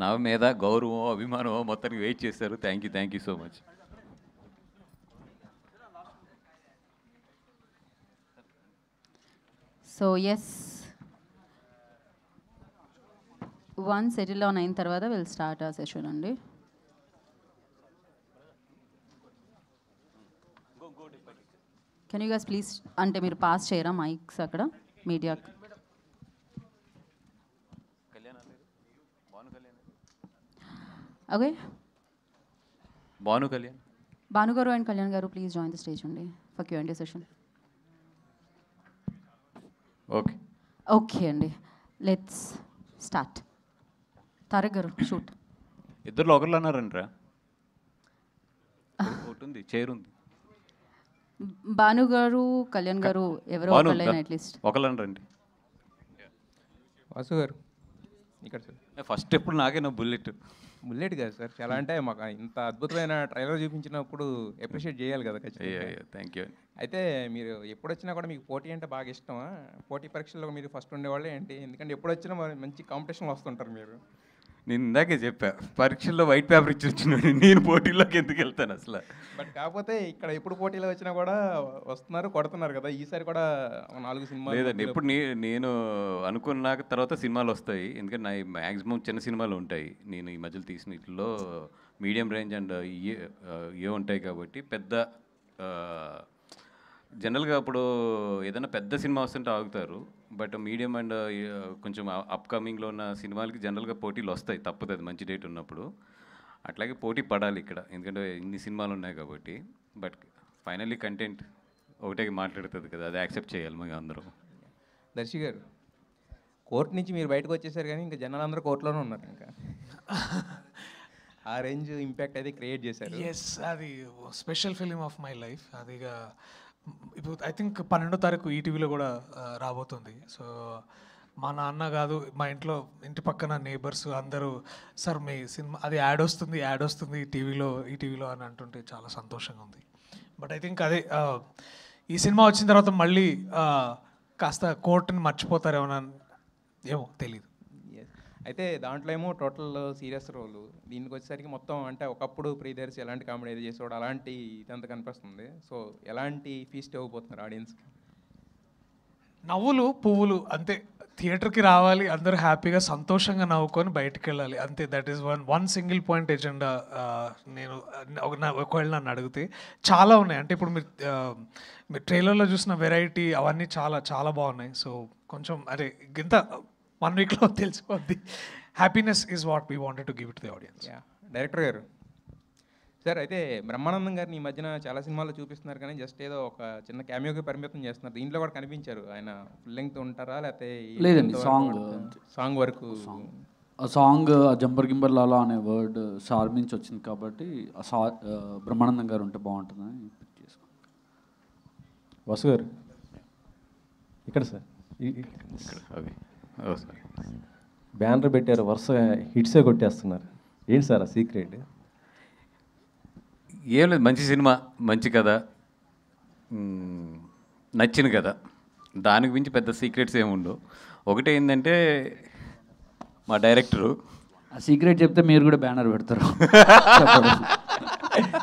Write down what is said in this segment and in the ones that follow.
నా మీద గౌరవం అభిమానం మొత్తానికి వెయిట్ చేశారు. Thank you so much. So yes, one settle on అయిన తర్వాత విల్ స్టార్ట్ ఆ సెషన్ అండి. కెన్ యూ గైస్ ప్లీజ్, అంటే మీరు పాస్ చేయరా మైక్స్ అక్కడ మీడియా? ఓకే, భాను గారు అండ్ కళ్యాణ్ గారు ప్లీజ్ జాయిన్ ద స్టేజ్ అండి ఫర్ Q&A సెషన్. ఓకే అండి, లెట్స్ స్టార్ట్. తారక్ గారు షూట్. ఇద్దరు ఒకళ్ళు అన్నారంట్రా, ఒకటి ఉంది, చైర్ ఉంది. భాను గారు కళ్యాణ్ గారు ఎవరో ఒకళ్ళైనా అట్లీస్ట్ ఒకళ్ళండి. వాసు గారు ఇక్కడ సార్. ఫస్ట్ ఎప్పుడు నాకేనా బుల్లెట్ కాదు సార్, చాలా అంటే మాకు ఇంత అద్భుతమైన ట్రైలర్ చూపించినప్పుడు అప్రిషియేట్ చేయాలి కదా ఖచ్చితంగా. Thank you. అయితే మీరు ఎప్పుడు వచ్చినా కూడా మీకు పోటీ అంటే బాగా ఇష్టమా? పోటీ పరీక్షల్లో మీరు ఫస్ట్ ఉండేవాళ్ళే ఏంటి? ఎందుకంటే ఎప్పుడు వచ్చినా మంచి కాంపిటీషన్లో వస్తుంటారు మీరు. నేను ఇందాకే చెప్పా, పరీక్షల్లో వైట్ పేపర్ ఇచ్చి వచ్చినాడు, నేను పోటీల్లోకి ఎందుకు వెళ్తాను అసలు. బట్ కాకపోతే ఇక్కడ ఎప్పుడు పోటీలో వచ్చినా కూడా వస్తున్నారు, కొడుతున్నారు కదా. ఈసారి కూడా 4 సినిమాలు లేదండి, ఎప్పుడు నేను అనుకున్నాక తర్వాత సినిమాలు వస్తాయి. ఎందుకంటే నా మ్యాక్సిమం చిన్న సినిమాలు ఉంటాయి. నేను ఈ మధ్యలో తీసిన వీటిల్లో మీడియం రేంజ్ అండ్ ఏ ఉంటాయి కాబట్టి పెద్ద జనరల్గా అప్పుడు ఏదైనా పెద్ద సినిమా వస్తుంటే ఆగుతారు. బట్ మీడియం అండ్ కొంచెం అప్కమింగ్లో ఉన్న సినిమాలకి జనరల్గా పోటీలు వస్తాయి, తప్పదు, అది మంచి డేట్ ఉన్నప్పుడు. అట్లాగే పోటీ పడాలి ఇక్కడ, ఎందుకంటే ఇన్ని సినిమాలు ఉన్నాయి కాబట్టి. బట్ ఫైనల్లీ కంటెంట్ ఒకటే మాట్లాడుతుంది కదా, అది యాక్సెప్ట్ చేయాలి మేము అందరూ. దర్శి గారు, కోర్టు నుంచి మీరు బయటకు వచ్చేసారు కానీ ఇంకా జనాలందరూ కోర్టులోనే ఉన్నారు. ఇంకా ఆ రేంజ్ ఇంపాక్ట్ అయితే క్రియేట్ చేశారు. ఎస్, అది special film of my life. అది ఇప్పుడు ఐ థింక్ 12వ తారీఖు ఈటీవీలో కూడా రాబోతుంది. సో మా నాన్న కాదు, మా ఇంటి పక్కన నేబర్స్ అందరూ సార్ మీ సినిమా అది యాడ్ వస్తుంది ఈటీవీలో అని అంటుంటే చాలా సంతోషంగా ఉంది. బట్ ఐ థింక్ అదే ఈ సినిమా వచ్చిన తర్వాత మళ్ళీ కాస్త కోర్టుని మర్చిపోతారేమో తెలీదు. అయితే దాంట్లో ఏమో టోటల్ సీరియస్ రోల్, దీనికి వచ్చేసరికి మొత్తం అంటే ఒకప్పుడు ప్రియదర్శి ఎలాంటి కామెడీ ఏదో చేసేవాడు అలాంటి ఇదంతా కనిపిస్తుంది. సో ఎలాంటి ఫీస్ట్ ఇవ్వబోతున్నారు ఆడియన్స్కి? నవ్వులు పువ్వులు అంతే. థియేటర్కి రావాలి, అందరూ హ్యాపీగా సంతోషంగా నవ్వుకొని బయటకు వెళ్ళాలి అంతే. That is one single point agenda. నేను ఒకవేళ నన్ను అడిగితే చాలా ఉన్నాయి. అంటే ఇప్పుడు మీరు ట్రైలర్లో చూసిన వెరైటీ అవన్నీ చాలా చాలా బాగున్నాయి. సో కొంచెం అదే ఇంత 1 వీక్లో తెలిసిపోద్ది. Happiness is what we wanted to give it to the audience. Director గారు సార్, అయితే బ్రహ్మానందం గారిని ఈ మధ్యన చాలా సినిమాల్లో చూపిస్తున్నారు కానీ జస్ట్ ఏదో ఒక చిన్న క్యామియోకి పరిమితం చేస్తున్నారు. దీంట్లో కూడా కనిపించారు. ఆయన ఫుల్ లెంగ్త్ ఉంటారా లేకపోతే? లేదండి, సాంగ్ వరకు. ఆ సాంగ్ జంబర్ గింబర్ లాలా అనే వర్డ్ సార్ నుంచి వచ్చింది కాబట్టి బ్రహ్మానందం గారు ఉంటే బాగుంటుందని చేసుకున్నాం. వసు గారు ఇక్కడ సార్, బ్యానర్ పెట్టారు, వరుసగా హిట్సే కొట్టేస్తున్నారు. ఏంటి సార్ ఆ సీక్రెట్? ఏం లేదు, మంచి సినిమా, మంచి కథ, నచ్చిన కథ, దానికి మించి పెద్ద సీక్రెట్స్ ఏమి ఉండవు. ఒకటి ఏంటంటే మా డైరెక్టరు ఆ సీక్రెట్ చెప్తే మీరు కూడా బ్యానర్ పెడతారు.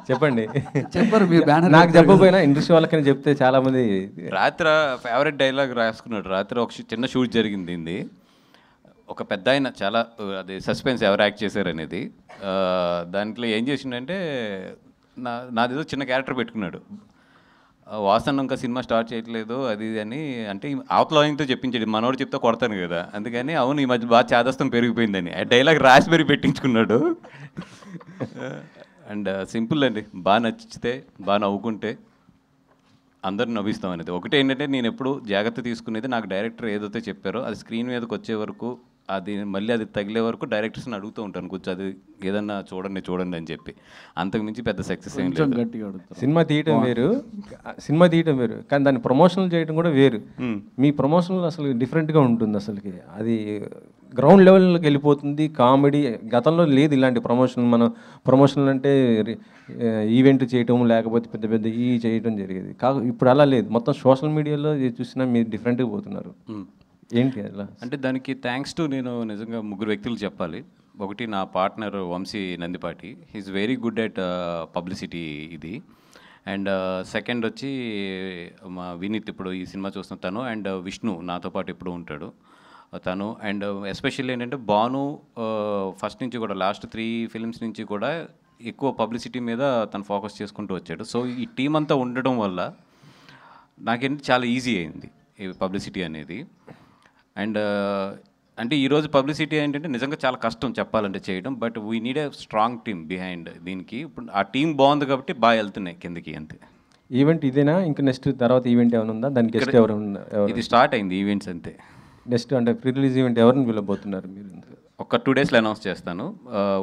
చెప్పండి. చెప్పరు మీరు బ్యానర్, నాకు చెప్పకపోయినా ఇండస్ట్రీ వాళ్ళకని చెప్తే చాలామంది. రాత్రి ఫేవరెట్ డైలాగ్ రాసుకున్నాడు. రాత్రి ఒక చిన్న షూట్ జరిగింది. ఒక పెద్ద ఆయన చాలా అది సస్పెన్స్ ఎవరు యాక్ట్ చేశారు అనేది. దాంట్లో ఏం చేసిండంటే నాదేదో చిన్న క్యారెక్టర్ పెట్టుకున్నాడు. వాసన ఇంకా సినిమా స్టార్ట్ చేయట్లేదు అది అని అంటే అవతల ఆయనతో చెప్పించాడు. మనోడు చెప్తే కొడతాను కదా, అందుకని అవును ఈ మధ్య బాగా చేదస్తం పెరిగిపోయిందని ఆ డైలాగ్ రాసి పెట్టించుకున్నాడు. అండ్ సింపుల్ అండి, బాగా నచ్చితే బాగా నవ్వుకుంటే అందరూ నవ్విస్తాం అనేది. ఒకటి ఏంటంటే నేను ఎప్పుడు జాగ్రత్త తీసుకునేది, నాకు డైరెక్టర్ ఏదైతే చెప్పారో అది స్క్రీన్ మీదకి వచ్చే వరకు, అది మళ్ళీ అది తగిలే వరకు డైరెక్టర్స్ని అడుగుతూ ఉంటాను, కూర్చో అది ఏదన్నా చూడండి అని చెప్పి. అంతకుమించి పెద్ద సక్సెస్ ఏం లేదు. సినిమా తీయటం వేరు కానీ దాన్ని ప్రమోషనల్ చేయడం కూడా వేరు. మీ ప్రమోషనల్ అసలు డిఫరెంట్గా ఉంటుంది. అసలుకి అది గ్రౌండ్ లెవెల్లోకి వెళ్ళిపోతుంది. కామెడీ గతంలో లేదు ఇలాంటి ప్రమోషన్. మనం ప్రమోషనల్ అంటే ఈవెంట్ చేయటం లేకపోతే పెద్ద పెద్ద చేయటం జరిగేది. ఇప్పుడు అలా లేదు. మొత్తం సోషల్ మీడియాలో చూసినా మీరు డిఫరెంట్గా పోతున్నారు. ఏంటి అలా? అంటే దానికి థ్యాంక్స్ టు నేను నిజంగా 3 వ్యక్తులు చెప్పాలి. ఒకటి నా partner Vamsi Nandipati, he's very good at publicity ఇది. అండ్ సెకండ్ వచ్చి మా వినీత్, ఇప్పుడు ఈ సినిమా చూస్తున్న తను. అండ్ విష్ణు నాతో పాటు ఎప్పుడు ఉంటాడు తను. అండ్ ఎస్పెషల్లీ ఏంటంటే భాను ఫస్ట్ నుంచి కూడా లాస్ట్ 3 ఫిల్మ్స్ నుంచి కూడా ఎక్కువ పబ్లిసిటీ మీద తను ఫోకస్ చేసుకుంటూ వచ్చాడు. సో ఈ టీం అంతా ఉండడం వల్ల నాకేంటి చాలా ఈజీ అయింది ఈ పబ్లిసిటీ అనేది. అండ్ అంటే ఈరోజు పబ్లిసిటీ ఏంటంటే నిజంగా చాలా కష్టం చెప్పాలంటే చేయడం, but we need a strong team behind దీనికి. ఇప్పుడు ఆ టీం బాగుంది కాబట్టి బాగా వెళ్తున్నాయి కిందకి అంతే. ఈవెంట్ ఇదేనా? ఇంకా నెక్స్ట్ తర్వాత ఈవెంట్ ఏమైనా ఉందా? దానికి గెస్ట్ ఎవరు ఇది స్టార్ట్ అయింది ఈవెంట్స్ అంతే. నెక్స్ట్ అంటే ప్రీ రిలీజ్ ఈవెంట్ ఎవరిని పిలవబోతున్నారు మీరు? ఒక 2 డేస్లో అనౌన్స్ చేస్తాను.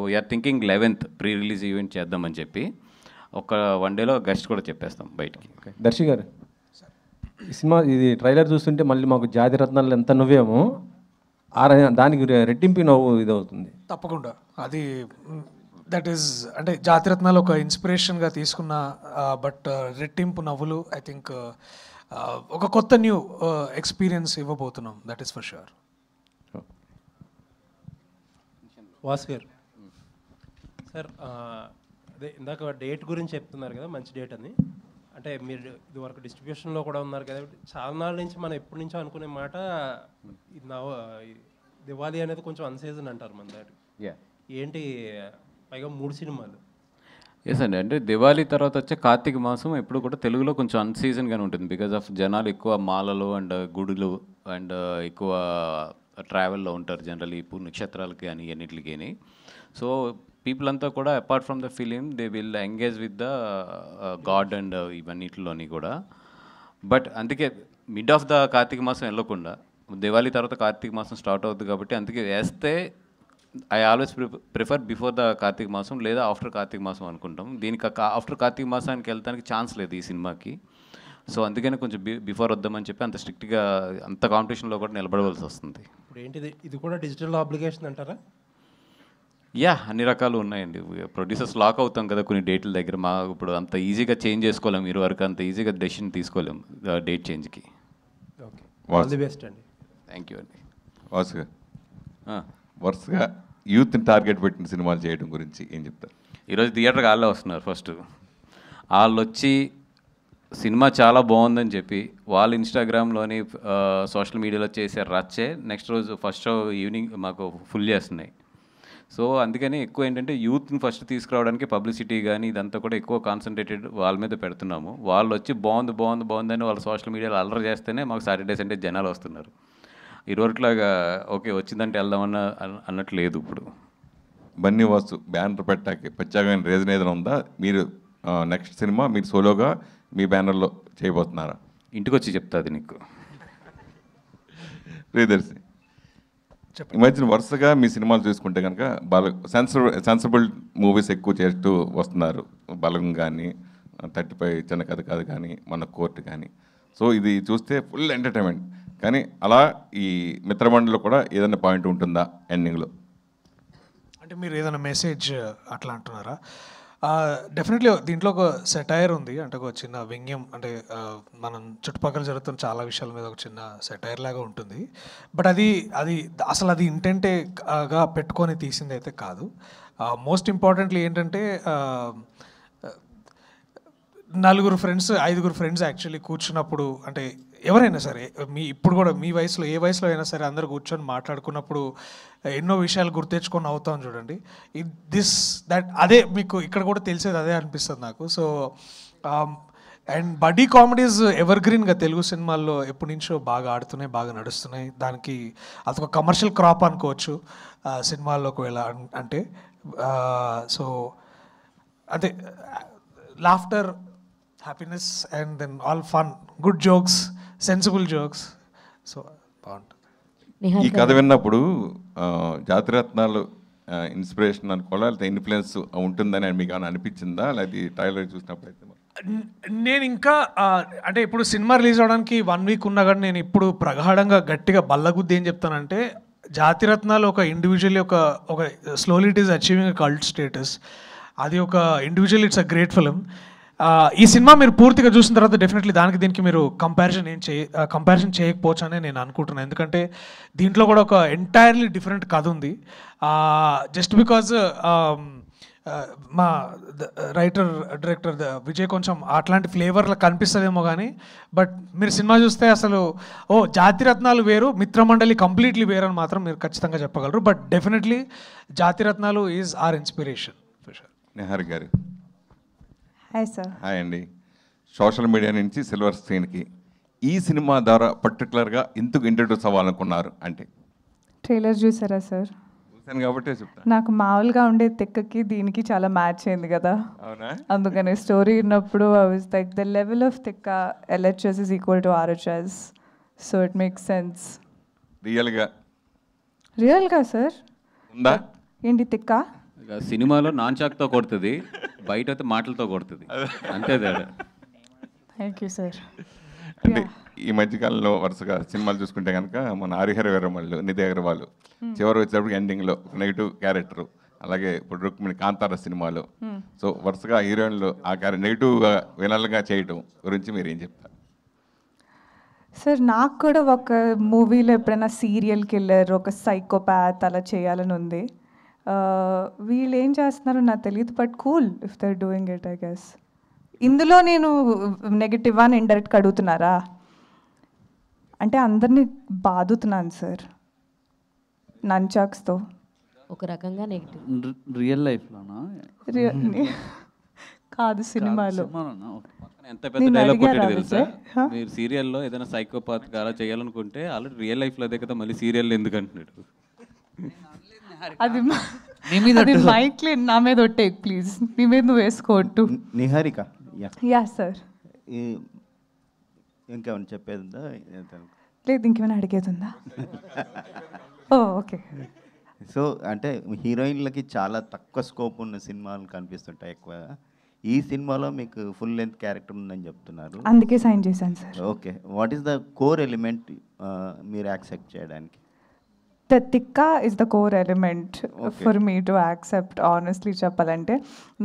We're thinking 11th pre release event చేద్దామని చెప్పి. ఒక 1 డేలో గెస్ట్ కూడా చెప్పేస్తాం బయటికి. దర్శి గారు, ఈ సినిమా ఇది ట్రైలర్ చూస్తుంటే మళ్ళీ మాకు జాతి రత్నాలు ఎంత నవ్వేమో దానికి రెట్టింపు నవ్వు ఇది అవుతుంది. తప్పకుండా అది దట్ ఈస్ అంటే జాతిరత్నాలు ఒక ఇన్స్పిరేషన్గా తీసుకున్న బట్ రెట్టింపు నవ్వులు ఐ థింక్ ఒక కొత్త న్యూ ఎక్స్పీరియన్స్ ఇవ్వబోతున్నాం, that is for sure. Vasu గారు సార్, అదే ఇందాక డేట్ గురించి చెప్తున్నారు కదా, మంచి డేట్ అని. అంటే మీరు ఇదివరకు డిస్ట్రిబ్యూషన్లో కూడా ఉన్నారు కదా, చాలా నాళ్ళ నుంచి మనం ఎప్పటి నుంచో అనుకునే మాట, దివాళీ అనేది కొంచెం అన్సీజన్ అంటారు మన దగ్గర. ఏంటి పైగా 3 సినిమాలు. ఎస్ అండి, అంటే దివాళీ తర్వాత వచ్చే కార్తీక మాసం ఎప్పుడు కూడా తెలుగులో కొంచెం అన్సీజన్గానే ఉంటుంది. బికాజ్ ఆఫ్ జనాలు ఎక్కువ మాలలు అండ్ గుడులు అండ్ ఎక్కువ ట్రావెల్లో ఉంటారు జనరల్లీ నక్షత్రాలకి కానీ అన్నిటికి. సో పీపుల్ అంతా కూడా apart from the film they will engage with the god and ఇవన్నిటిలోని కూడా. బట్ అందుకే మిడ్ ఆఫ్ ద కార్తీక మాసం వెళ్ళకుండా దివాళీ తర్వాత కార్తీక మాసం స్టార్ట్ అవుతుంది కాబట్టి అందుకే వేస్తే I always prefer before the Kartika మాసం లేదా ఆఫ్టర్ కార్తీక మాసం అనుకుంటాం. దీనికి ఆఫ్టర్ కార్తీక మాసానికి వెళ్ళడానికి ఛాన్స్ లేదు ఈ సినిమాకి. సో అందుకనే కొంచెం బిఫోర్ వద్దామని చెప్పి అంత స్ట్రిక్ట్గా అంత కాంపిటీషన్లో కూడా నిలబడవలసి వస్తుంది. ఇప్పుడు ఏంటిది, ఇది కూడా డిజిటల్ ఆబ్లిగేషన్ అంటారా? యా, అన్ని రకాలు ఉన్నాయండి. ప్రొడ్యూసర్స్ లాక్ అవుతాం కదా కొన్ని డేట్ల దగ్గర. మా ఇప్పుడు అంత ఈజీగా చేంజ్ చేసుకోలేం, మీరు వరకు అంత ఈజీగా డెసిషన్ తీసుకోలేం డేట్ చేంజ్కి. ఓకే, ఆల్ ది బెస్ట్ అండి. థ్యాంక్ యూ అండి. వాసుగా, వరుసగా యూత్ని టార్గెట్ పెట్టిన సినిమాలు చేయడం గురించి ఏం చెప్తారు? ఈరోజు థియేటర్కి వాళ్ళే వస్తున్నారు. ఫస్ట్ వాళ్ళు వచ్చి సినిమా చాలా బాగుందని చెప్పి వాళ్ళు ఇన్స్టాగ్రామ్లోని సోషల్ మీడియాలో చేసే రచ్చే నెక్స్ట్ రోజు ఫస్ట్ షో ఈవినింగ్ మాకు ఫుల్ చేస్తున్నాయి. సో అందుకని ఎక్కువ ఏంటంటే యూత్ని ఫస్ట్ తీసుకురావడానికి పబ్లిసిటీ కానీ ఇదంతా కూడా ఎక్కువ కాన్సన్ట్రేటెడ్ వాళ్ళ మీద పెడుతున్నాము. వాళ్ళు వచ్చి బాగుందని వాళ్ళు సోషల్ మీడియాలో అల్లరి చేస్తేనే మాకు సాటర్డే సండే జనాలు వస్తున్నారు. ఇరువట్లాగా ఓకే వచ్చిందంటే వెళ్దామన్న అన్నట్టు లేదు. ఇప్పుడు బన్నీ వాసు బ్యానర్ పెట్టాక ప్రత్యేకమైన రీజన్ ఏదైనా ఉందా? మీరు నెక్స్ట్ సినిమా మీరు సోలోగా మీ బ్యానర్లో చేయబోతున్నారా? ఇంటికి వచ్చి చెప్తా అది నీకు. ప్రియదర్శి, ఈ మధ్యన వరుసగా మీ సినిమాలు చూసుకుంటే కనుక సెన్సిబుల్ మూవీస్ ఎక్కువ చేస్తూ వస్తున్నారు. బలగం కానీ, 35 చిన్న కథ కాదు కానీ, మన కోర్టు కానీ. సో ఇది చూస్తే ఫుల్ ఎంటర్టైన్మెంట్. కానీ అలా ఈ మిత్రమండలిలో కూడా ఏదైనా పాయింట్ ఉంటుందా ఎండింగ్లో? అంటే మీరు ఏదైనా మెసేజ్ అట్లా అంటున్నారా? డెఫినెట్లీ దీంట్లో ఒక సెటైర్ ఉంది, అంటే ఒక చిన్న వ్యంగ్యం, అంటే మనం చుట్టుపక్కల జరుగుతున్న చాలా విషయాల మీద ఒక చిన్న సెటైర్ లాగా ఉంటుంది. బట్ అది అసలు అది ఇంటెంటేగా పెట్టుకొని తీసింది అయితే కాదు. మోస్ట్ ఇంపార్టెంట్లీ ఏంటంటే 4 ఫ్రెండ్స్ 5 ఫ్రెండ్స్ యాక్చువల్లీ కూర్చున్నప్పుడు, అంటే ఎవరైనా సరే ఇప్పుడు కూడా మీ వయసులో ఏ వయసులో అయినా సరే అందరు కూర్చొని మాట్లాడుకున్నప్పుడు ఎన్నో విషయాలు గుర్తెచ్చుకొని అవుతాం చూడండి. అదే మీకు ఇక్కడ కూడా తెలిసేది అదే అనిపిస్తుంది నాకు. సో అండ్ బడ్డీ కామెడీస్ ఎవర్ గ్రీన్గా తెలుగు సినిమాల్లో ఎప్పటి నుంచో బాగా ఆడుతున్నాయి, బాగా నడుస్తున్నాయి. దానికి అదొక కమర్షియల్ క్రాప్ అనుకోవచ్చు సినిమాల్లోకి అంటే. సో అదే laughter, happiness and then all fun, good jokes, sensible jokes. So బాగుంటుంది. ఈ కథ విన్నప్పుడు జాతిరత్నాలు ఇన్స్పిరేషన్ అనుకోవాలా లేకపోతే ఇన్ఫ్లుయెన్స్ ఉంటుందని మీకు ఏమైనా అనిపించిందా? లేకపోతే ట్రైలర్ చూసినప్పుడు అయితే నేను ఇంకా అంటే ఇప్పుడు సినిమా రిలీజ్ అవడానికి 1 వీక్ ఉన్నా కానీ నేను ఇప్పుడు ప్రగాఢంగా గట్టిగా బల్లగుద్ది ఏం చెప్తానంటే, జాతిరత్నాలు ఒక ఇండివిజువల్లీ ఒక slowly it is achieving cult status. అది ఒక individual it's a great film. ఈ సినిమా మీరు పూర్తిగా చూసిన తర్వాత డెఫినెట్లీ దానికి దీనికి మీరు కంపారిజన్ చేయకపోవచ్చు అని నేను అనుకుంటున్నాను. ఎందుకంటే దీంట్లో కూడా ఒక ఎంటైర్లీ డిఫరెంట్ కథ ఉంది. జస్ట్ బికాజ్ మా రైటర్ డైరెక్టర్ విజయ్ కొంచెం అట్లాంటి ఫ్లేవర్లో కనిపిస్తుందేమో కానీ, బట్ మీరు సినిమా చూస్తే అసలు జాతిరత్నాలు వేరు, మిత్రమండలి కంప్లీట్లీ వేరు అని మాత్రం మీరు ఖచ్చితంగా చెప్పగలరు. But definitely Jathiratnalu is our inspiration for sure. Nihar గారు హాయ్ సార్. హాయ్ అండి. సోషల్ మీడియా నుంచి సిల్వర్ స్క్రీన్కి ఈ సినిమా ద్వారా పర్టికులర్గా ఎందుకు ఇంట్రడ్యూస్ అవ్వాలనుకున్నారు అంటే? ట్రైలర్ చూసారా సార్? చూశాను కాబట్టే చెప్తాను. నాకు మామూలుగా ఉండే తిక్కకి దీనికి చాలా మ్యాచ్ అయింది కదా, అవునా? అందుకని స్టోరీ విన్నప్పుడు I was like the level of తిక్క LHS is equal to RHS, so it makes sense. రియల్గా సార్ ఉందా ఏంటి తిక్క? సినిమాలో నాన్ చాక్తో కొడుతుంది, బయట అయితే మాటలతో కొడుతుంది, అంతే తేడా. Thank you sir. అంటే ఈ మధ్యకాలంలో వరుసగా సినిమాలు చూసుకుంటే కనుక మన హరిహర వీరమల్లు, నిధి అగర్వాల్ చివరి వచ్చేటప్పుడు ఎండింగ్లో నెగిటివ్ క్యారెక్టర్, అలాగే ఇప్పుడు రుక్మిణి కాంతార సినిమాలో, సో వరుసగా హీరోయిన్లు ఆ నెగిటివ్గా వినల్గా చేయడం గురించి మీరు ఏం చెప్తారు? సార్ నాకు కూడా ఒక మూవీలో ఎప్పుడైనా సీరియల్ కిల్లర్, ఒక సైకోపాత్ అలా చేయాలని ఉంది. వీళ్ళు ఏం చేస్తున్నారో నాకు తెలియదు, but cool if they're doing it I guess. ఇందులో నేను నెగిటివ్ అని ఇండైరెక్ట్గా అడుగుతున్నారా అంటే అందరినీ బాదుతున్నాను సార్ నంచాక్స్తో. ఒక రకంగా నెగిటివ్ రియల్ లైఫ్లోనా? కాదు సినిమాలో. ఎంత పెద్ద డైలాగ్ కొట్టాడు తెలుసా? మీరు సీరియల్లో ఏదైనా సైకోపాత్ అలా చేయాలనుకుంటే ఆల్రెడీ రియల్ లైఫ్లో అదే కదా, మళ్ళీ సీరియల్ ఎందుకు అంటున్నాడు? అది మైక్లీ నా మీద ఒట్టే ప్లీజ్, నీ మీద నువ్వు వేసుకోవట్టు. Niharika yeah sir. ఇంకేమైనా చెప్పేది లేదు, ఇంకేమైనా అడిగేది ఉందా? ఓకే. సో అంటే హీరోయిన్లకి చాలా తక్కువ స్కోప్ ఉన్న సినిమాలు కనిపిస్తుంటాయి ఎక్కువ. ఈ సినిమాలో మీకు ఫుల్ లెంత్ క్యారెక్టర్ ఉందని చెప్తున్నారు, అందుకే సైన్ చేశాను sir. Okay, what is the core element మీరు యాక్సెప్ట్ చేయడానికి? The tikka is the core element for me to accept, honestly చెప్పాలంటే.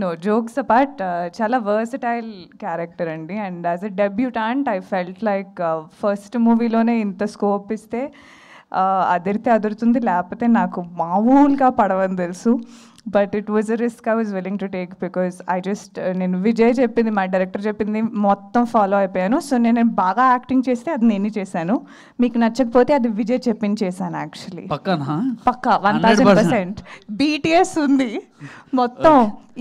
No, jokes apart, చాలా versatile character అండి. And as a debutant, I felt like first మూవీలోనే ఇంత scope ఇస్తే అదిరితే అదురుతుంది, లేకపోతే నాకు మామూలుగా పడవని తెలుసు. But it was a risk I was willing to take because నేను విజయ్ చెప్పింది, మా డైరెక్టర్ చెప్పింది మొత్తం ఫాలో అయిపోయాను. సో నేను బాగా యాక్టింగ్ చేస్తే అది నేను చేశాను, మీకు నచ్చకపోతే అది విజయ్ చెప్పింది చేశాను. యాక్చువల్లీ పక్కా 1000%. BTS ఉంది మొత్తం,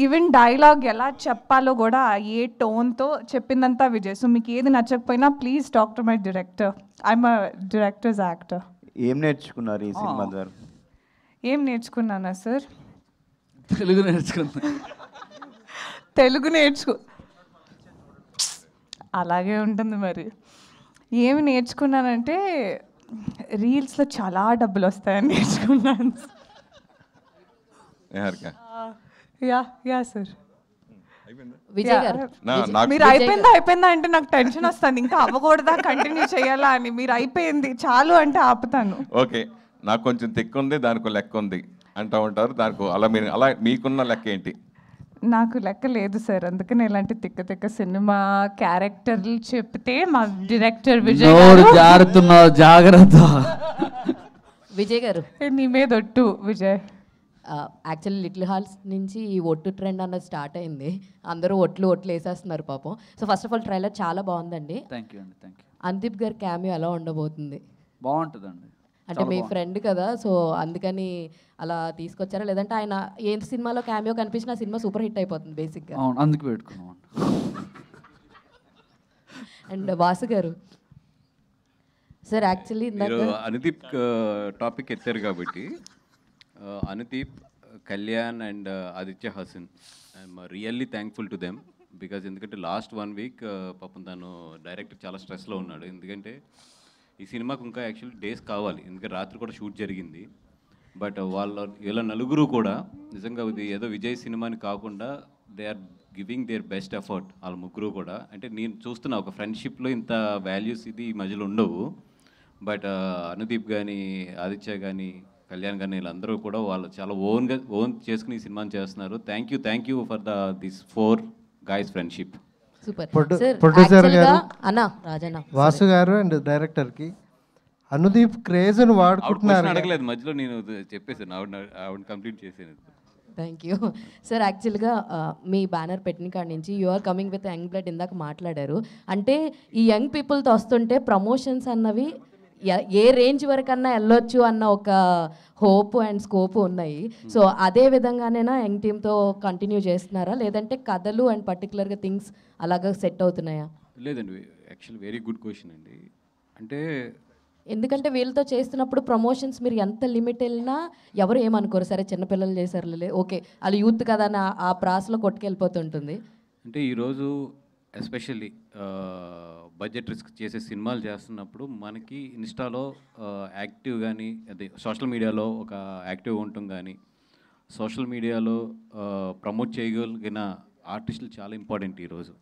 ఈవెన్ డైలాగ్ ఎలా చెప్పాలో కూడా ఏ టోన్తో చెప్పిందంతా విజయ్. సో మీకు ఏది నచ్చకపోయినా please talk to my director, I'm a directors actor. ఏం నేర్చుకున్నారు ఈ సినిమా ద్వారా? ఏం నేర్చుకున్నానా సార్? తెలుగు నేర్చుకో అలాగే ఉంటుంది మరి. ఏమి నేర్చుకున్నానంటే రీల్స్లో చాలా డబ్బులు వస్తాయని నేర్చుకున్నాను. Yeah sir. మీరు అయిపోయిందా అంటే నాకు టెన్షన్ వస్తుంది, ఇంకా అవ్వకూడదా కంటిన్యూ చేయాలా అని. మీరు అయిపోయింది చాలు అంటే ఆపుతాను. ఓకే, నాకు కొంచెం తిక్కు ఉంది, దానికి లెక్క ఉంది అంటూ ఉంటారు, దానికి అలా మీకున్న లెక్క ఏంటి? నాకు లెక్క లేదు సార్, అందుకని ఇలాంటి తిక్క సినిమా క్యారెక్టర్లు చెప్తే మా డైరెక్టర్ విజయ్ జాగ్రత్త. విజయ్ గారు నీ మీద ఒట్టు విజయ్. యాక్చువల్లీ లిటిల్ హార్ట్స్ నుంచి ఈ ఒట్టు ట్రెండ్ అన్నది స్టార్ట్ అయింది, అందరూ ఒట్లు వేసేస్తున్నారు పాపం. So first of all trailer చాలా బాగుందండి. థ్యాంక్ యూ అండి, థ్యాంక్ యూ. అనుదీప్ గారి క్యామియో ఎలా ఉండబోతుంది? బాగుంటుందండి, అంటే మీ ఫ్రెండ్ కదా, సో అందుకని అలా తీసుకొచ్చారా, లేదంటే ఆయన ఏ సినిమాలో క్యామియో కనిపించినా సినిమా సూపర్ హిట్ అయిపోతుంది బేసిక్గా? అందుకు పెట్టుకున్నాం. అండ్ వాసు గారు సార్, యాక్చువల్లీ అనుదీప్ టాపిక్ ఎత్తారు కాబట్టి Anudeep, Kalyan and Aditya Haasan, I'm really thankful to them. Because ఎందుకంటే లాస్ట్ 1 వీక్ పాపం తను డైరెక్టర్ చాలా స్ట్రెస్లో ఉన్నాడు. ఎందుకంటే ఈ సినిమాకు ఇంకా యాక్చువల్లీ డేస్ కావాలి, ఎందుకంటే రాత్రి కూడా షూట్ జరిగింది. బట్ వీళ్ళ నలుగురు కూడా నిజంగా ఇది ఏదో విజయ్ సినిమాని కాకుండా they are giving their best effort. వాళ్ళ ముగ్గురు కూడా, అంటే నేను చూస్తున్నా ఒక ఫ్రెండ్షిప్లో ఇంత వాల్యూస్ ఇది ఈ మధ్యలో ఉండవు. బట్ అనుదీప్ కానీ, ఆదిత్య కానీ, కళ్యాణ్ కానీ వీళ్ళందరూ కూడా వాళ్ళు చాలా ఓన్ చేసుకుని ఈ సినిమాని చేస్తున్నారు. Thank you for this 4 guys friendship. Super producer గారు అన్నా రాజన్న వాసు గారు అండ్ డైరెక్టర్కి అనుదీప్ క్రేజ్ను వాడుకుంటున్నారు. అడగలేదు మధ్యలో, నేను చెప్పేసాను, ఆవిడ కంప్లీట్ చేసాను. Thank you sir. యాక్చువల్గా మీ బ్యానర్ పెట్టిన కాడి నుంచి you are coming with young blood ఇందాక మాట్లాడారు. అంటే ఈ యంగ్ పీపుల్తో వస్తుంటే ప్రమోషన్స్ అన్నవి ఏ రేంజ్ వరకన్నా వెళ్ళొచ్చు అన్న ఒక హోప్ అండ్ స్కోప్ ఉన్నాయి. సో అదే విధంగానేనా యంగ్ టీమ్తో కంటిన్యూ చేస్తున్నారా, లేదంటే కథలు అండ్ పర్టికులర్గా థింగ్స్ అలాగా సెట్ అవుతున్నాయా? లేదండి, యాక్చువల్లీ వెరీ గుడ్ క్వశ్చన్ అండి. అంటే ఎందుకంటే వీళ్ళతో చేస్తున్నప్పుడు ప్రమోషన్స్ మీరు ఎంత లిమిట్ వెళ్ళినా ఎవరు ఏమనుకోరు, సరే చిన్నపిల్లలు చేశారు ఓకే వాళ్ళు యూత్ కదా అని ఆ ప్రాసలో కొట్టుకెళ్ళిపోతుంటుంది. అంటే ఈరోజు ఎస్పెషల్లీ బడ్జెట్ రిస్క్ చేసే సినిమాలు చేస్తున్నప్పుడు మనకి ఇన్స్టాలో యాక్టివ్ కానీ, అదే సోషల్ మీడియాలో ఒక యాక్టివ్ ఉండటం కానీ, సోషల్ మీడియాలో ప్రమోట్ చేయగలిగిన ఆర్టిస్టులు చాలా ఇంపార్టెంట్ ఈరోజు.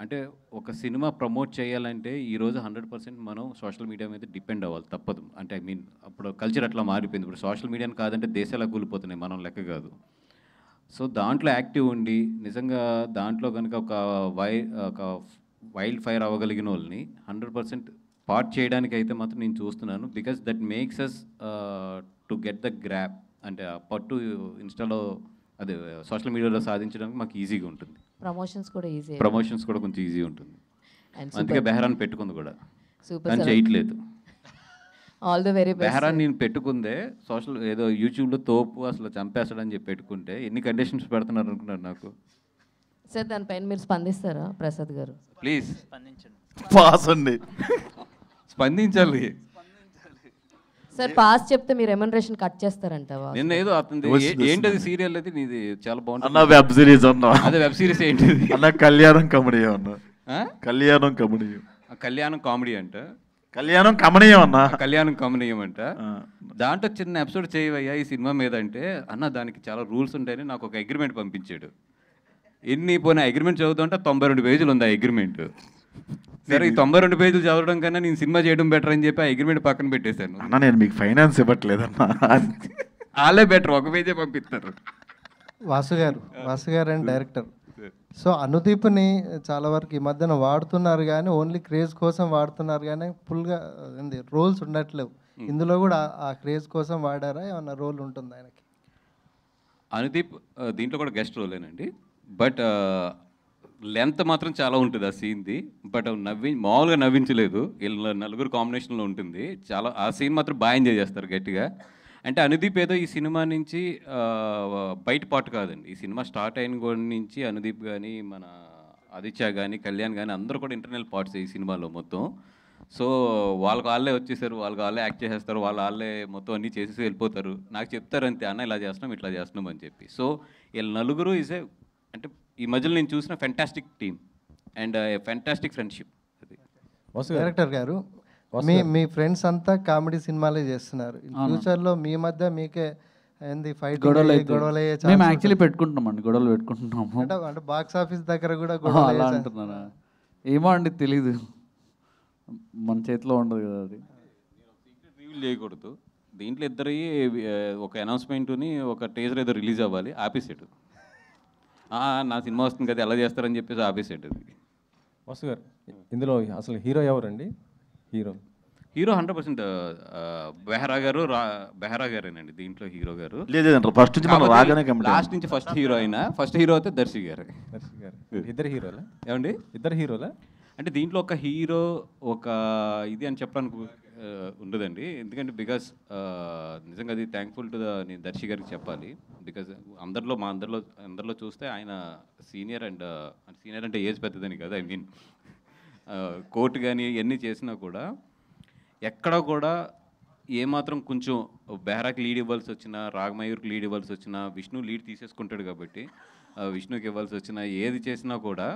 అంటే ఒక సినిమా ప్రమోట్ చేయాలంటే ఈరోజు 100% మనం సోషల్ మీడియా మీద డిపెండ్ అవ్వాలి, తప్పదు. అంటే ఐ మీన్ అప్పుడు కల్చర్ అట్లా మారిపోయింది. ఇప్పుడు సోషల్ మీడియాని కాదంటే దేశాలు కూలిపోతున్నాయి, మనం లెక్క కాదు. సో దాంట్లో యాక్టివ్ ఉండి నిజంగా దాంట్లో కనుక ఒక వైల్డ్ ఫైర్ అవ్వగలిగిన వాళ్ళని 100% పార్ట్ చేయడానికి అయితే మాత్రం నేను చూస్తున్నాను. Because that makes us to get the grasp, అంటే ఆ పట్టు ఇన్స్టాలో అదే సోషల్ మీడియాలో సాధించడానికి మాకు ఈజీగా ఉంటుంది. ప్రమోషన్స్ కూడా కొంచెం ఈజీ ఉంటుంది. అందుకే బెహరాన్ పెట్టుకుంది కూడా, కానీ చేయట్లేదు. All the very best. బెహరాన్ నేను పెట్టుకుందే సోషల్ ఏదో యూట్యూబ్లో తోపు అసలు చంపేస్తాడని చెప్పి పెట్టుకుంటే ఎన్ని కండిషన్స్ పెడుతున్నారు అనుకున్నారు నాకు. సార్ దానిపైన మీరు స్పందిస్తారా ప్రసాద్ గారు? ప్లీజ్ పాస్ అండి, స్పందించాలి సార్. పాస్ చెప్తే మీరు రెమ్యునరేషన్ కట్ చేస్తారంటవా? నిన్న ఏదో అతనిది ఏంటది సీరియల్ అది నీది చాలా బాగుంటుంది అన్న, వెబ్ సిరీస్ అన్నా. అదే వెబ్ సిరీస్ ఏంటిది అన్న? కళ్యాణం కమనీయం అన్న. కళ్యాణం కమనీయం. కళ్యాణం కామెడీ అంట, కళ్యాణం కమనీయం అన్న. కళ్యాణం కమనీయం అంట. దాంట్లో చిన్న ఎపిసోడ్ చేయవయ్యా ఈ సినిమా మీద అంటే, అన్న దానికి చాలా రూల్స్ ఉంటాయని నాకు ఒక అగ్రిమెంట్ పంపించాడు. ఎన్ని పోయినా అగ్రిమెంట్ చదువుతుంటే 92 పేజీలు ఉంది ఆ అగ్రిమెంట్. సరే ఈ 92 పేజీలు చదవడం కన్నా నేను సినిమా చేయడం బెటర్ అని చెప్పి ఆ అగ్రిమెంట్ పక్కన పెట్టేశాను. అన్న నేను మీకు ఫైనాన్స్ ఇవ్వట్లేదన్నా, వాళ్ళే బెటర్, ఒక పేజే పంపిస్తారు. వాసు గారు అండ్ డైరెక్టర్. సో అనుదీప్ని చాలా వరకు ఈ మధ్యన వాడుతున్నారు కానీ ఓన్లీ క్రేజ్ కోసం వాడుతున్నారు కానీ ఫుల్గా రోల్స్ ఉండట్లేవు. ఇందులో కూడా ఆ క్రేజ్ కోసం వాడారా, ఏమన్నా రోల్ ఉంటుంది ఆయనకి? అనుదీప్ దీంట్లో కూడా గెస్ట్ రోలేనండి, బట్ లెంత్ మాత్రం చాలా ఉంటుంది ఆ సీన్ది. బట్ మామూలుగా నవ్వించలేదు, వీళ్ళ నలుగురు కాంబినేషన్లో ఉంటుంది. చాలా ఆ సీన్ మాత్రం బాగా ఎంజాయ్ చేస్తారు గట్టిగా. అంటే అనుదీప్ ఏదో ఈ సినిమా నుంచి బయట పాటు కాదండి. ఈ సినిమా స్టార్ట్ అయిన కూడా నుంచి అనుదీప్ కానీ, మన ఆదిత్య కానీ, కళ్యాణ్ కానీ అందరూ కూడా ఇంటర్నల్ పార్ట్స్ ఈ సినిమాలో మొత్తం. సో వాళ్ళే వచ్చేసారు, వాళ్ళే యాక్ట్ చేసేస్తారు, వాళ్ళే మొత్తం అన్నీ చేసేసి వెళ్ళిపోతారు. నాకు చెప్తారు అంతే, అన్న ఇలా చేస్తున్నాం ఇట్లా చేస్తున్నాం అని చెప్పి. సో వీళ్ళ నలుగురు ఈజ్ ఏ, అంటే ఈ మధ్యలో నేను చూసిన fantastic team and fantastic friendship. అది డైరెక్టర్ గారు, మీ ఫ్రెండ్స్ అంతా కామెడీ సినిమాలే చేస్తున్నారు. ఫ్యూచర్లో మీ మధ్య మీకే ఏంది ఫైట్ గొడవలు మేము యాక్చువల్లీ పెట్టుకుంటున్నామండి, గొడవలు పెట్టుకుంటున్నాము. అంటే బాక్స్ ఆఫీస్ దగ్గర కూడా అలా అంటున్నారా? ఏమో అండి, తెలీదు, మన చేతిలో ఉండదు కదా అది. రివీల్ చేయకూడదు. దీంట్లో ఇద్దరి ఒక అనౌన్స్మెంట్ని ఒక టీజర్ ఏదో రిలీజ్ అవ్వాలి, ఆపేసాడు. నా సినిమా వస్తుంది కదా ఎలా చేస్తారని చెప్పేసి ఆపేసాడు. అది వాసు గారు, ఇందులో అసలు హీరో ఎవరండి? హీరో 100% బెహరా గారేనండి దీంట్లో హీరో గారు. లేదంటే ఫస్ట్ నుంచి మనం రాగానే లాస్ట్ నుంచి ఫస్ట్ హీరో అయినా, ఫస్ట్ హీరో అయితే దర్శి గారు. ఇద్దరు హీరోలా? ఏమండి ఇద్దరు హీరోలా? అంటే దీంట్లో ఒక హీరో ఒక ఇది అని చెప్పడానికి ఉండదండి. ఎందుకంటే బికాస్ నిజంగా అది థ్యాంక్ఫుల్ టు నేను దర్శి గారికి చెప్పాలి. బికాజ్ అందరిలో చూస్తే ఆయన సీనియర్ అంటే ఏజ్ పెద్దదని కదా, ఐ మీన్ కోర్టు కానీ ఇవన్నీ చేసినా కూడా ఎక్కడ కూడా ఏమాత్రం కొంచెం బెహరాకి లీడ్ ఇవ్వాల్సి వచ్చినా, రాగమయూర్కి లీడ్ ఇవ్వాల్సి వచ్చినా, విష్ణు లీడ్ తీసేసుకుంటాడు కాబట్టి విష్ణుకి ఇవ్వాల్సి వచ్చినా, ఏది చేసినా కూడా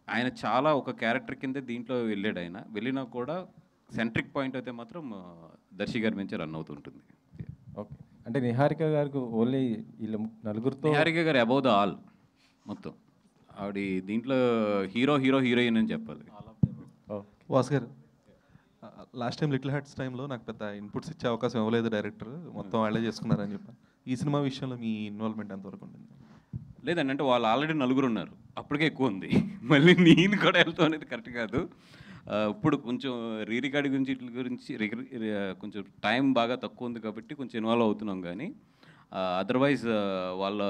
ఆయన చాలా ఒక క్యారెక్టర్ కింద దీంట్లో వెళ్ళాడు. ఆయన వెళ్ళినా కూడా సెంట్రిక్ పాయింట్ అయితే మాత్రం దర్శి గారి నుంచి రన్ అవుతుంటుంది. ఓకే, అంటే నిహారిక గారికి ఓన్లీ వీళ్ళ నలుగురితో, నిహారిక గారు అబౌవ్ ద ఆల్ మొత్తం. ఆవిడ దీంట్లో హీరోయిన్ అని చెప్పాలి. వాసు గారు, లాస్ట్ టైం లిటిల్ హార్ట్స్ టైంలో నాకు పెద్ద ఇన్పుట్స్ ఇచ్చే అవకాశం ఇవ్వలేదు డైరెక్టర్, మొత్తం వాళ్ళే చేసుకున్నారని చెప్పాను. ఈ సినిమా విషయంలో మీ ఇన్వాల్వ్మెంట్ ఎంతవరకు ఉంటుంది? లేదండి, అంటే వాళ్ళు ఆల్రెడీ నలుగురు ఉన్నారు, అప్పటికే ఎక్కువ ఉంది. మళ్ళీ నేను కూడా వెళ్తాం అనేది కరెక్ట్ కాదు. ఇప్పుడు కొంచెం రికార్డ్ గురించి వీటి గురించి కొంచెం టైం బాగా తక్కువ ఉంది కాబట్టి కొంచెం ఇన్వాల్వ్ అవుతున్నాం. కానీ అదర్వైజ్ వాళ్ళ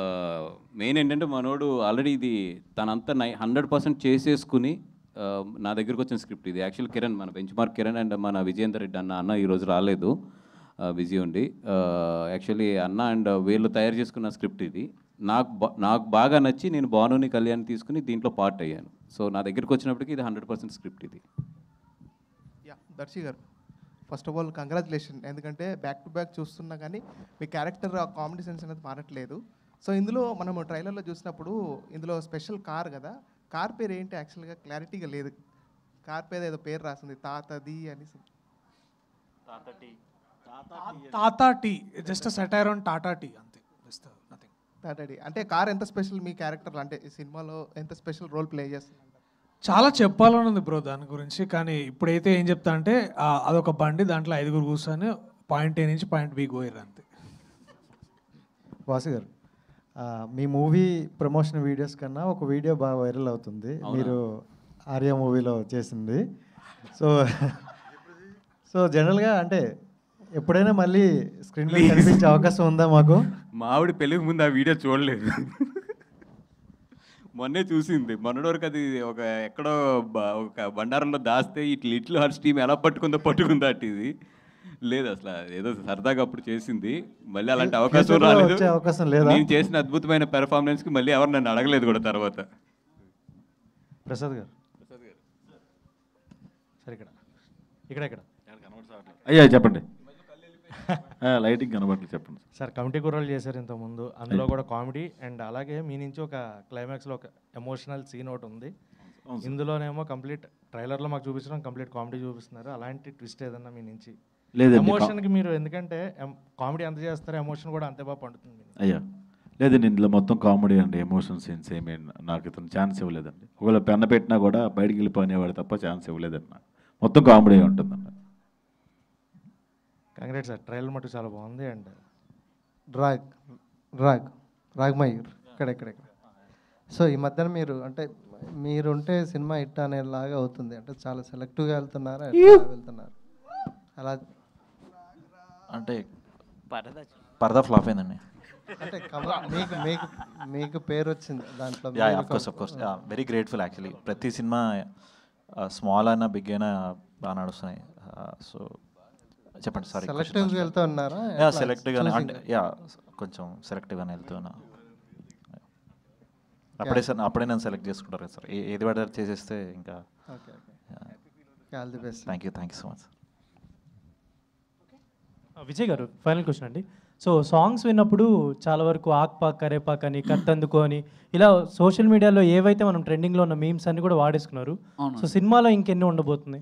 మెయిన్ ఏంటంటే మనోడు ఆల్రెడీ ఇది తనంతా 100% చేసేసుకుని నా దగ్గరకు వచ్చిన స్క్రిప్ట్ ఇది. యాక్చువల్ కిరణ్, మన బెంచ్ మార్క్ కిరణ్ అండ్ మన విజయేందర్ రెడ్డి అన్న ఈరోజు రాలేదు, బిజీ ఉండి. యాక్చువల్లీ అన్న అండ్ వీళ్ళు తయారు చేసుకున్న స్క్రిప్ట్ ఇది. నాకు బాగా నచ్చి నేను భానుని కళ్యాణ్ తీసుకుని దీంట్లో పార్ట్ అయ్యాను. సో నా దగ్గరికి వచ్చినప్పటికీ ఇది 100% స్క్రిప్ట్ ఇది. యా, దర్శి గారు, ఫస్ట్ ఆఫ్ ఆల్ కంగ్రాచులేషన్. ఎందుకంటే బ్యాక్ టు బ్యాక్ చూస్తున్నా కానీ మీ క్యారెక్టర్ కామెడీ సెన్స్ అనేది మారట్లేదు. సో ఇందులో మనం ట్రైలర్లో చూసినప్పుడు ఇందులో స్పెషల్ కార్ కదా, కార్ పేరు ఏంటి యాక్చువల్గా క్లారిటీగా లేదు. కార్ పేరు ఏదో పేరు రాసింది, తాతది అని. Tata tea, just satire on Tata tea అంతే, జస్ట్ నథింగ్. టాటా టీ అంటే కార్ ఎంత స్పెషల్ మీ క్యారెక్టర్, అంటే ఈ సినిమాలో ఎంత స్పెషల్ రోల్ ప్లే చేస్తుంది? చాలా చెప్పాలని ఉంది బ్రో దాని గురించి, కానీ ఇప్పుడైతే ఏం చెప్తా అంటే అదొక బండి, దాంట్లో 5 కూర్చొని పాయింట్ ఏ నుంచి పాయింట్ బి పోయారు అంతే. వాసు గారు, మీ మూవీ ప్రమోషన్ వీడియోస్ కన్నా ఒక వీడియో బాగా వైరల్ అవుతుంది, మీరు ఆర్య మూవీలో చేసింది. సో జనరల్గా అంటే ఎప్పుడైనా మళ్ళీ స్క్రీన్ మీద కనిపించే అవకాశం ఉందా మాకు? మా ఆవిడ పెళ్ళికి ముందు ఆ వీడియో చూడలేదు, మొన్నే చూసింది. మొన్నటి వరకు అది ఒక ఎక్కడో ఒక బండారంలో దాస్తే ఇట్లు హర్ష్ టీం ఎలా పట్టుకుందా అటు ఇది లేదు, అసలు ఏదో సరదాగా అప్పుడు చేసింది. మళ్ళీ అలాంటి అవకాశం రాలేదు. నేను చేసిన అద్భుతమైన పెర్ఫార్మెన్స్కి మళ్ళీ ఎవరు నన్ను అడగలేదు కూడా తర్వాత. ప్రసాద్ గారు సార్, ఇక్కడ అయ్యా చెప్పండి. లైటింగ్ కనబడలేదు, చెప్పండి సార్. కమిటీ కుర్రాలు చేశారు ఇంతకుముందు, అందులో కూడా కామెడీ అండ్ అలాగే మీ నుంచి ఒక క్లైమాక్స్లో ఒక ఎమోషనల్ సీన్ ఒకటి ఉంది. ఇందులోనేమో కంప్లీట్ ట్రైలర్లో మాకు చూపించడం కంప్లీట్ కామెడీ చూపిస్తున్నారు. అలాంటి ట్విస్ట్ ఏదన్నా మీ నుంచి? లేదండి, ఎమోషన్కి మీరు ఎందుకంటే కామెడీ ఎంత చేస్తారో ఎమోషన్ కూడా అంతే బాగా పండుతుంది. అయ్యా లేదండి, ఇందులో మొత్తం కామెడీ అండి, ఎమోషన్ సీన్స్ ఏమీ నాకు ఇతను ఛాన్స్ ఇవ్వలేదండి. ఒకవేళ పెన్న పెట్టినా కూడా బయటికి వెళ్ళిపోయినవాడు తప్ప ఛాన్స్ ఇవ్వలేదండి నాకు. మొత్తం కామెడీ ఉంటుందండి. కంగ్రాట్స్ సార్, ట్రైలర్ మటుకు చాలా బాగుంది. అండ్ రాగ్మయూర్ ఇక్కడ. సో ఈ మధ్యన మీరుంటే సినిమా హిట్ అనేలాగా అవుతుంది, అంటే చాలా సెలెక్టివ్గా వెళ్తున్నారా, వెళ్తున్నారు అలా? అంటే పరదా ఫ్లాప్ అయిందండి. అంటే మీకు పేరు వచ్చింది దాంట్లో. Of course very grateful actually. ప్రతి సినిమా స్మాల్ అయినా బిగ్ అయినా బాగా నడుస్తున్నాయి. సో చెప్పండి సార్. సెలెక్టివ్గా వెళ్తూ ఉన్నారా? సెలెక్టివ్గానే అంటే కొంచెం సెలెక్టివ్గానే వెళ్తున్నా. అప్పుడే నేను సెలెక్ట్ చేసుకుంటారు కదా సార్, ఏది పడితే చేసేస్తే ఇంకా. Thank you so much. Vijay గారు, ఫైనల్ క్వశ్చన్ అండి. సో సాంగ్స్ విన్నప్పుడు చాలా వరకు ఆక్పాక్ కరేపాక్ అని కత్తందుకు అని ఇలా సోషల్ మీడియాలో ఏవైతే మనం ట్రెండింగ్లో ఉన్న మీమ్స్ అన్ని కూడా వాడేసుకున్నారు. సో సినిమాలో ఇంకెన్ని ఉండబోతుంది?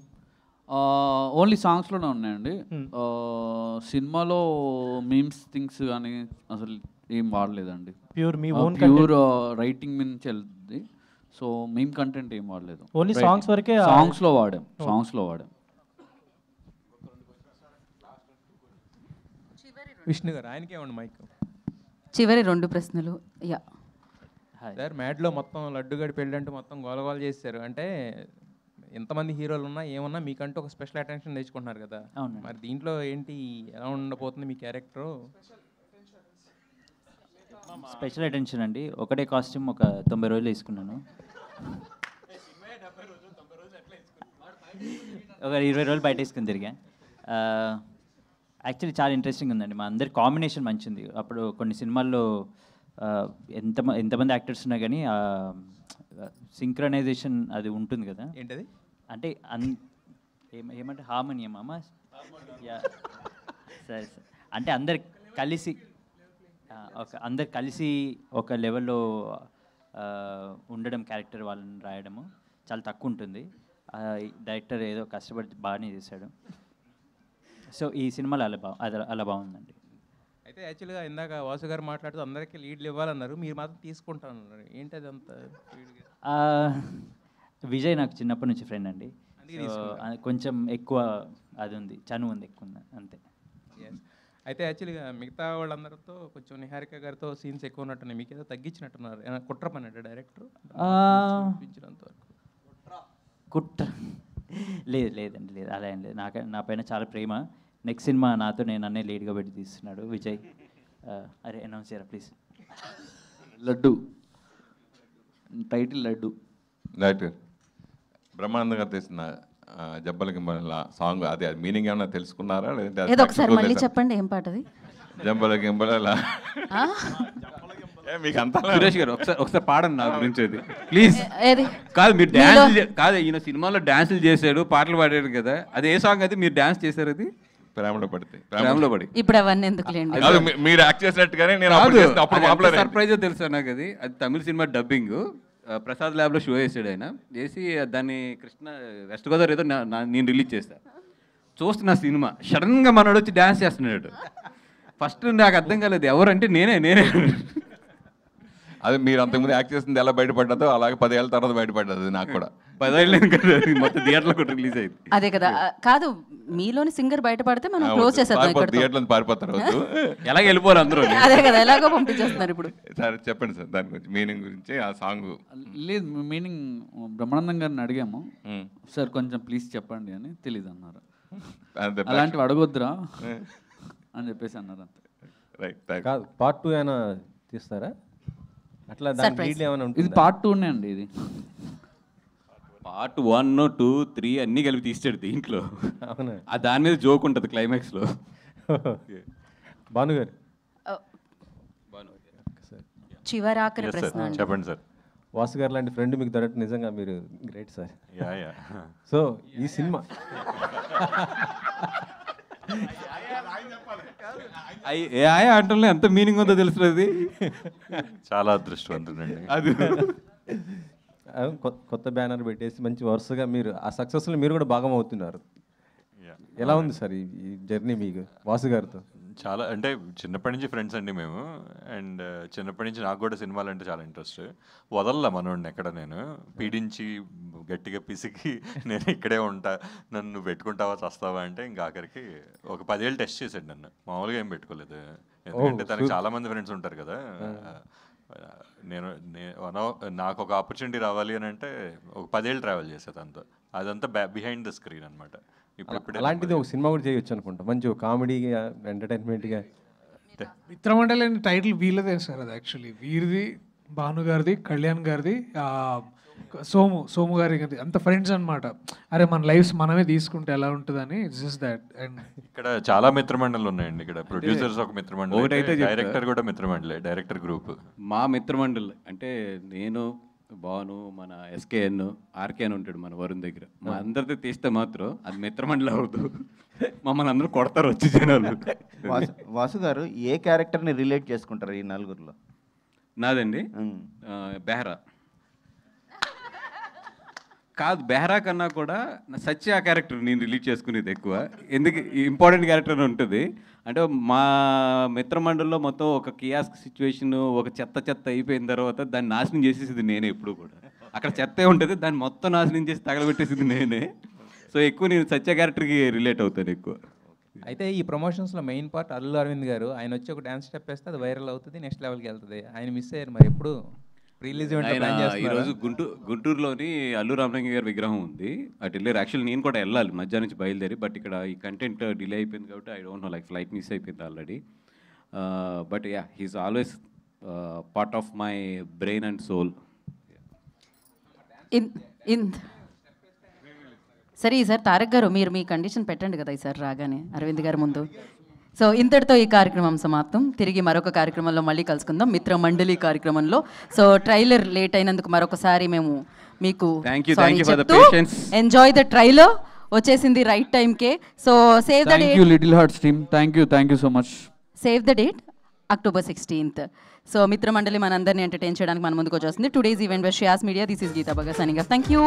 ఓన్లీ సాంగ్స్లోనే ఉన్నాయండి. సినిమాలో మీమ్స్ థింగ్స్ కానీ అసలు ఏం వాడలేదండి. ప్యూర్ మీ ఓన్ ప్యూర్ రైటింగ్ నుంచి వెళ్తుంది. సో మీమ్ కంటెంట్ ఏం వాడలేదు, ఓన్లీ సాంగ్స్ వరకే. సాంగ్స్లో వాడాం. విష్ణు గారు, ఆయనకే ఉండి మైక్. చివరి 2 ప్రశ్నలు. యా సార్, మ్యాడ్లో మొత్తం లడ్డుగడి పెళ్ళి అంటే మొత్తం గోలగోల చేశారు. అంటే ఎంతమంది హీరోలు ఉన్నా ఏమన్నా మీకంటూ ఒక స్పెషల్ అటెన్షన్ తెచ్చుకుంటున్నారు కదా, మరి దీంట్లో ఏంటి, ఎలా ఉండబోతుంది మీ క్యారెక్టరు? స్పెషల్ అటెన్షన్ అండి. ఒకటే కాస్ట్యూమ్ ఒక 90 రోజులు వేసుకున్నాను, ఒక 20 రోజులు బయట వేసుకుని తిరిగా. యాక్చువల్లీ చాలా ఇంట్రెస్టింగ్ ఉందండి. మా అందరి కాంబినేషన్ మంచిది. అప్పుడు కొన్ని సినిమాల్లో ఎంతమంది యాక్టర్స్ ఉన్నా కానీ సింక్రనైజేషన్ అది ఉంటుంది కదా. ఏంటది అంటే ఏమంటే హార్మోనియం అమ్మా. సరే సార్, అంటే అందరు కలిసి ఒక లెవెల్లో ఉండడం, క్యారెక్టర్ వాళ్ళని రాయడము చాలా తక్కువ ఉంటుంది. డైరెక్టర్ ఏదో కష్టపడి బాగానే చేశాడు. సో ఈ సినిమాలో అలా బాగుందండి. అయితే యాక్చువల్గా ఇందాక వాసు గారు మాట్లాడుతూ అందరికీ లీడ్లు ఇవ్వాలన్నారు, మీరు మాత్రం తీసుకుంటానన్నారు. ఏంటి అది అంత? విజయ్ నాకు చిన్నప్పటి నుంచి ఫ్రెండ్ అండి. కొంచెం ఎక్కువ అది ఉంది, చనువు ఉంది ఎక్కువ అంతే. అయితే యాక్చువల్గా మిగతా వాళ్ళందరితో కొంచెం నిహారిక గారితో సీన్స్ ఎక్కువ ఉన్నట్టున్నాయి, మీకు ఏదో తగ్గించినట్టున్నారు. ఏమైనా కుట్ర పన్నాడు డైరెక్టర్ చూపించినంత వరకు? కుట్ర లేదండి, లేదు, అలా ఏం లేదు. నా పైన చాలా ప్రేమ. నెక్స్ట్ సినిమా నాతో నేను అన్నే లీడ్గా పెట్టి తీస్తున్నాడు విజయ్. అరే అనౌన్స్ చేయరా please. Laddu title laddu. Doctor Brahmanandam గారు తీసిన జబ్బల గింబల సాంగ్ అది మీనింగ్ ఏమన్నా తెలుసుకున్నారా? ఏదో ఒకసారి మళ్ళీ చెప్పండి, ఏం పాట అది? జంబల గింబల మీకు అంతా సురేష్ గారు ఒకసారి పాడండి నా గురించి అది ప్లీజ్. ఏది? కాదు మీరు డ్యాన్స్ కాదు, ఈయన సినిమాలో డాన్సులు చేశాడు, పాటలు పాడాడు కదా, అది ఏ సాంగ్ అది మీరు డాన్స్ చేశారు? అది ప్రేమలో పడితే. ప్రేమలో పడి. ఇప్పుడు అవన్నీ ఎందుకులేండి, మీరు యాక్ట్ చేసినట్టుగానే నేను సర్ప్రైజ్ తెలుసా నాకు. అది తమిళ సినిమా డబ్బింగ్ ప్రసాద్ ల్యాబ్లో షో చేసాడు ఆయన, చేసి దాన్ని కృష్ణ వెస్ట్ గోదావరి ఏదో నేను రిలీజ్ చేస్తాను. చూస్తున్న సినిమా సడన్గా మనోడు వచ్చి డ్యాన్స్ చేస్తున్నాడు. ఫస్ట్ నాకు అర్థం కాలేదు ఎవరంటే నేనే. అది మీరు అంతకుముందు యాక్ట్ చేసింది ఎలా బయటపడ్డదో అలాగే 10 ఏళ్ళ తర్వాత బయటపడ్డది నాకు కూడా. 10 ఏళ్ళు కదా, మొత్తం థియేటర్లో కూడా రిలీజ్ అయింది. అదే కదా. కాదు, మీలోని సింగర్ బయటపడితే మనం క్లోజ్ చేసేద్దాం. థియేటర్లో పారిపోతారు ఎలాగ వెళ్ళిపోరు అందరూ. అదే కదా, ఎలాగో పంపించేస్తున్నారు ఇప్పుడు. సరే చెప్పండి సార్ దాని గురించి, మీనింగ్ గురించి. ఆ సాంగ్ లేదు, మీనింగ్ బ్రహ్మానందం గారిని అడిగాము, సార్ కొంచెం ప్లీజ్ చెప్పండి అని, తెలీదు అన్నారు. అలాంటివి అడగొద్దురా అని చెప్పేసి అన్నారు అంతే. రైట్. కాదు, పార్ట్ 2 అయినా తీస్తారా అట్లా? దాని ఏమైనా ఉంటుంది? ఇది పార్ట్ 2నే అండి. ఇది పార్ట్ 1, 2, 3 అన్నీ కలిపి తీసాడు దీంట్లో. అవునా? దాని మీద జోక్ ఉంటుంది క్లైమాక్స్లో. భానుగారు చివరాఖరి ప్రశ్న చెప్పండి సార్. వాసు గారు లాంటి ఫ్రెండ్ మీకు దొరకడం నిజంగా మీరు గ్రేట్ సార్. సో ఈ సినిమా అంటే ఎంత మీనింగ్ ఉందో తెలుస్తుంది. చాలా అదృష్టవంతుడండి అది. కొత్త బ్యానర్ పెట్టేసి మంచి వరుసగా మీరు ఆ సక్సెస్లో మీరు కూడా భాగం అవుతున్నారు. ఎలా ఉంది సార్ ఈ జర్నీ మీకు వాసు గారితో? చాలా అంటే చిన్నప్పటి నుంచి ఫ్రెండ్స్ అండి మేము. అండ్ చిన్నప్పటి నుంచి నాకు కూడా సినిమాలు అంటే చాలా ఇంట్రెస్ట్. వదల్లా మనోడిని ఎక్కడ నేను పీడించి గట్టిగా పిసికి నేను ఇక్కడే ఉంటా, నన్ను పెట్టుకుంటావా చస్తావా అంటే ఇంకా ఆఖరికి ఒక 10 ఏళ్ళు టెస్ట్ చేశాడు నన్ను. మామూలుగా ఏం పెట్టుకోలేదు, ఎందుకంటే తనకి చాలామంది ఫ్రెండ్స్ ఉంటారు కదా. నాకు ఒక ఆపర్చునిటీ రావాలి అని అంటే ఒక 10 ఏళ్ళు ట్రావెల్ చేసే తనతో. అదంతా బిహైండ్ ద స్క్రీన్ అనమాట. అలాంటిది ఒక సినిమా కూడా చేయొచ్చు అనుకుంటా, మంచి కామెడీగా ఎంటర్టైన్మెంట్గా. మిత్రమండలి అనే టైటిల్ వీళ్ళదే సార్. అది యాక్చువల్లీ వీరిది, భాను గారిది, కళ్యాణ్ గారిది, సోము గారి అంత ఫ్రెండ్స్ అనమాట. అరే మన లైఫ్స్ మనమే తీసుకుంటే ఎలా ఉంటుందని. It's just that. అండ్ ఇక్కడ చాలా మిత్రమండలి ఉన్నాయండి. ఇక్కడ ప్రొడ్యూసర్స్ ఒక మిత్రమండలి, డైరెక్టర్ కూడా మిత్రమండలి, డైరెక్టర్ గ్రూప్. మా మిత్రమండలి అంటే నేను, బాను, మన ఎస్కేఎన్, ఆర్కేఎన్ ఉంటాడు మన వరుణ్ దగ్గర. మా అందరితో తీస్తే మాత్రం అది మిత్రమండలి అవుతుంది. మమ్మల్ని అందరూ కొడతారు వచ్చి జనాలు. వాసు గారు ఏ క్యారెక్టర్ని రిలేట్ చేసుకుంటారు ఈ నలుగురిలో? నాదండి బెహ్రా. కాదు, బెహ్రా కన్నా కూడా సత్య క్యారెక్టర్ నేను రిలీజ్ చేసుకునేది ఎక్కువ. ఎందుకు ఇంపార్టెంట్ క్యారెక్టర్ అని ఉంటుంది అంటే, మా మిత్రమండలిలో మొత్తం ఒక కియాస్క్ సిచ్యువేషన్, ఒక చెత్త అయిపోయిన తర్వాత దాన్ని నాశనం చేసేసింది నేనే. ఎప్పుడు కూడా అక్కడ చెత్తే ఉంటుంది, దాన్ని మొత్తం నాశనం చేసి తగలబెట్టేసింది నేనే. సో ఎక్కువ నేను సత్య క్యారెక్టర్కి రిలేట్ అవుతాను ఎక్కువ. అయితే ఈ ప్రమోషన్స్లో మెయిన్ పార్ట్ అల్లు అరవింద్ గారు. ఆయన వచ్చి ఒక డ్యాన్స్ స్టెప్ వేస్తే అది వైరల్ అవుతుంది, నెక్స్ట్ లెవెల్కి వెళ్తుంది. ఆయన మిస్ అయ్యారు, మరి ఎప్పుడు రిలీజ్ ఈరోజు గుంటూరులోని అల్లు రామలింగ గారి విగ్రహం ఉంది, అటు వెళ్ళారు. యాక్చువల్లీ నేను కూడా వెళ్ళాలి మధ్యాహ్నం నుంచి బయలుదేరి, బట్ ఇక్కడ ఈ కంటెంట్ డిలే అయిపోయింది కాబట్టి I don't know, like flight miss అయిపోయింది already. But ya, he's always part of my brain and soul. సరే ఈసారి తారక్ గారు మీరు మీ కండిషన్ పెట్టండి కదా ఈసారి రాగానే అరవింద్ గారి ముందు. సో ఇంతటితో ఈ కార్యక్రమం సమాప్తం. తిరిగి మరొక కార్యక్రమంలో మళ్ళీ కలుసుకుందాం, మిత్ర మండలి కార్యక్రమంలో. సో ట్రైలర్ లేట్ అయినందుకు మరొకసారి మేము మీకు ఎంజాయ్ ద ట్రైలర్. వచ్చేసింది రైట్ టైంకే. So save the date, little hearts team. Thank you so much. Save the date October 16th. So Mitra Mandali మనందరినీ ఎంటర్టైన్ చేయడానికి మన ముందుకు వచ్చేస్తుంది. Today's event by Shreyas media. This is Geetha Bhagat signing off. Thank you.